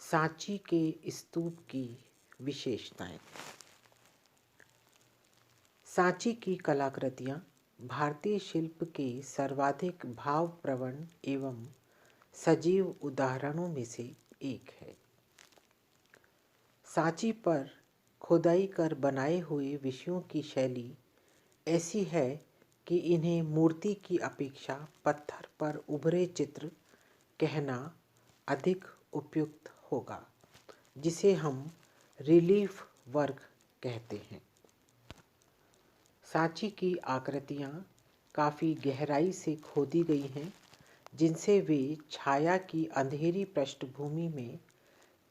सांची के स्तूप की विशेषताएं। सांची की कलाकृतियां भारतीय शिल्प के सर्वाधिक भावप्रवण एवं सजीव उदाहरणों में से एक है। सांची पर खुदाई कर बनाए हुए विषयों की शैली ऐसी है कि इन्हें मूर्ति की अपेक्षा पत्थर पर उभरे चित्र कहना अधिक उपयुक्त होगा, जिसे हम रिलीफ वर्क कहते हैं। सांची की आकृतियाँ काफ़ी गहराई से खोदी गई हैं, जिनसे वे छाया की अंधेरी पृष्ठभूमि में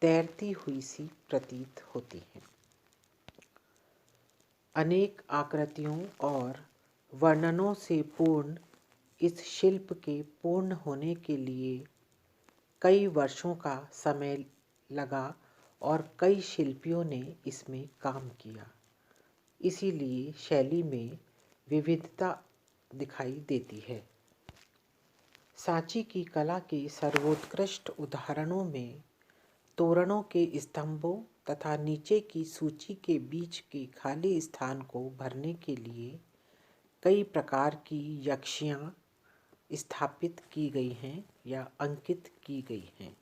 तैरती हुई सी प्रतीत होती हैं। अनेक आकृतियों और वर्णनों से पूर्ण इस शिल्प के पूर्ण होने के लिए कई वर्षों का समय लगा और कई शिल्पियों ने इसमें काम किया। इसीलिए शैली में विविधता दिखाई देती है। सांची की कला के सर्वोत्कृष्ट उदाहरणों में तोरणों के स्तंभों तथा नीचे की सूची के बीच के खाली स्थान को भरने के लिए कई प्रकार की यक्षियाँ स्थापित की गई हैं या अंकित की गई हैं।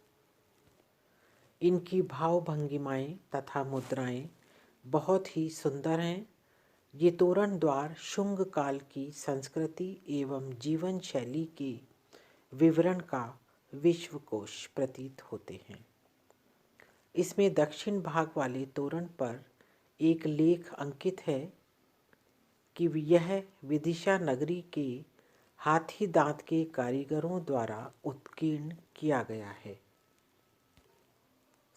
इनकी भाव भंगिमाएँ तथा मुद्राएं बहुत ही सुंदर हैं। ये तोरण द्वार शुंग काल की संस्कृति एवं जीवन शैली के विवरण का विश्वकोश प्रतीत होते हैं। इसमें दक्षिण भाग वाले तोरण पर एक लेख अंकित है कि यह विदिशा नगरी के हाथी दांत के कारीगरों द्वारा उत्कीर्ण किया गया है।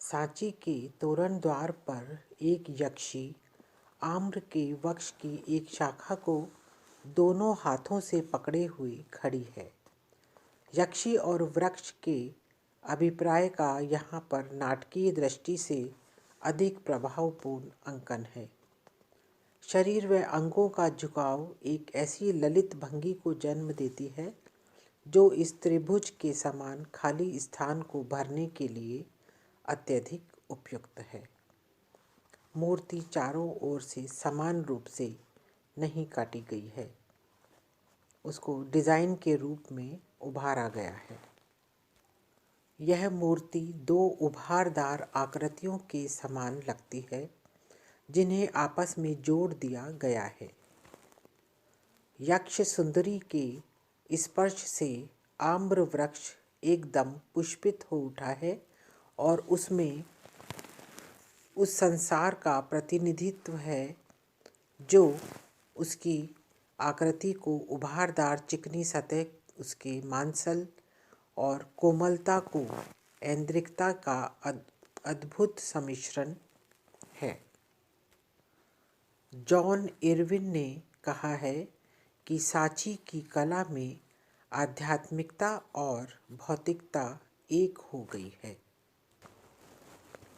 सांची के तोरण द्वार पर एक यक्षी आम्र के वृक्ष की एक शाखा को दोनों हाथों से पकड़े हुए खड़ी है। यक्षी और वृक्ष के अभिप्राय का यहाँ पर नाटकीय दृष्टि से अधिक प्रभावपूर्ण अंकन है। शरीर व अंगों का झुकाव एक ऐसी ललित भंगी को जन्म देती है जो इस त्रिभुज के समान खाली स्थान को भरने के लिए अत्यधिक उपयुक्त है। मूर्ति चारों ओर से समान रूप से नहीं काटी गई है, उसको डिज़ाइन के रूप में उभारा गया है। यह मूर्ति दो उभारदार आकृतियों के समान लगती है, जिन्हें आपस में जोड़ दिया गया है। यक्ष सुंदरी के स्पर्श से आम्र वृक्ष एकदम पुष्पित हो उठा है और उसमें उस संसार का प्रतिनिधित्व है जो उसकी आकृति को उभारदार चिकनी सतह, उसके मांसल और कोमलता को ऐन्द्रिकता का अद्भुत सम्मिश्रण है। जॉन इरविन ने कहा है कि सांची की कला में आध्यात्मिकता और भौतिकता एक हो गई है।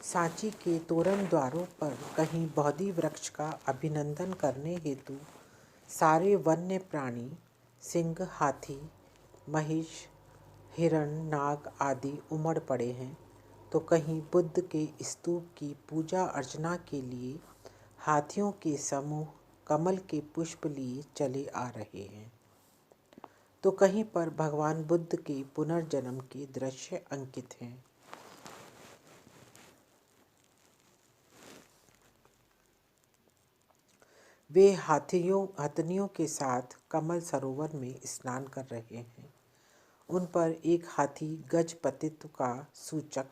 सांची के तोरण द्वारों पर कहीं बोधि वृक्ष का अभिनंदन करने हेतु सारे वन्य प्राणी सिंह, हाथी, महिष, हिरण, नाग आदि उमड़ पड़े हैं, तो कहीं बुद्ध के स्तूप की पूजा अर्चना के लिए हाथियों के समूह कमल के पुष्प लिए चले आ रहे हैं, तो कहीं पर भगवान बुद्ध के पुनर्जन्म के दृश्य अंकित हैं। वे हथनियों के साथ कमल सरोवर में स्नान कर रहे हैं। उन पर एक हाथी गजपतित्व का सूचक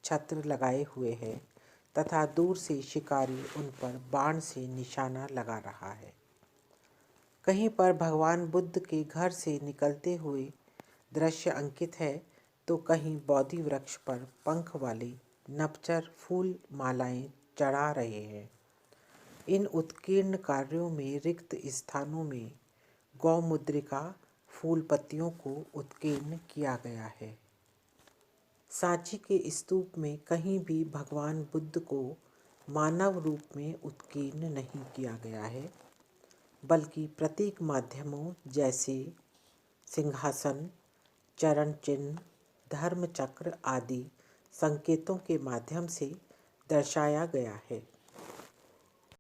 छत्र लगाए हुए है तथा दूर से शिकारी उन पर बाण से निशाना लगा रहा है। कहीं पर भगवान बुद्ध के घर से निकलते हुए दृश्य अंकित है, तो कहीं बोधि वृक्ष पर पंख वाले नवचर फूल मालाएं चढ़ा रहे हैं। इन उत्कीर्ण कार्यों में रिक्त स्थानों में गौमुद्रिका फूल पत्तियों को उत्कीर्ण किया गया है। सांची के स्तूप में कहीं भी भगवान बुद्ध को मानव रूप में उत्कीर्ण नहीं किया गया है, बल्कि प्रतीक माध्यमों जैसे सिंहासन, चरण चिन्ह, धर्म चक्र आदि संकेतों के माध्यम से दर्शाया गया है।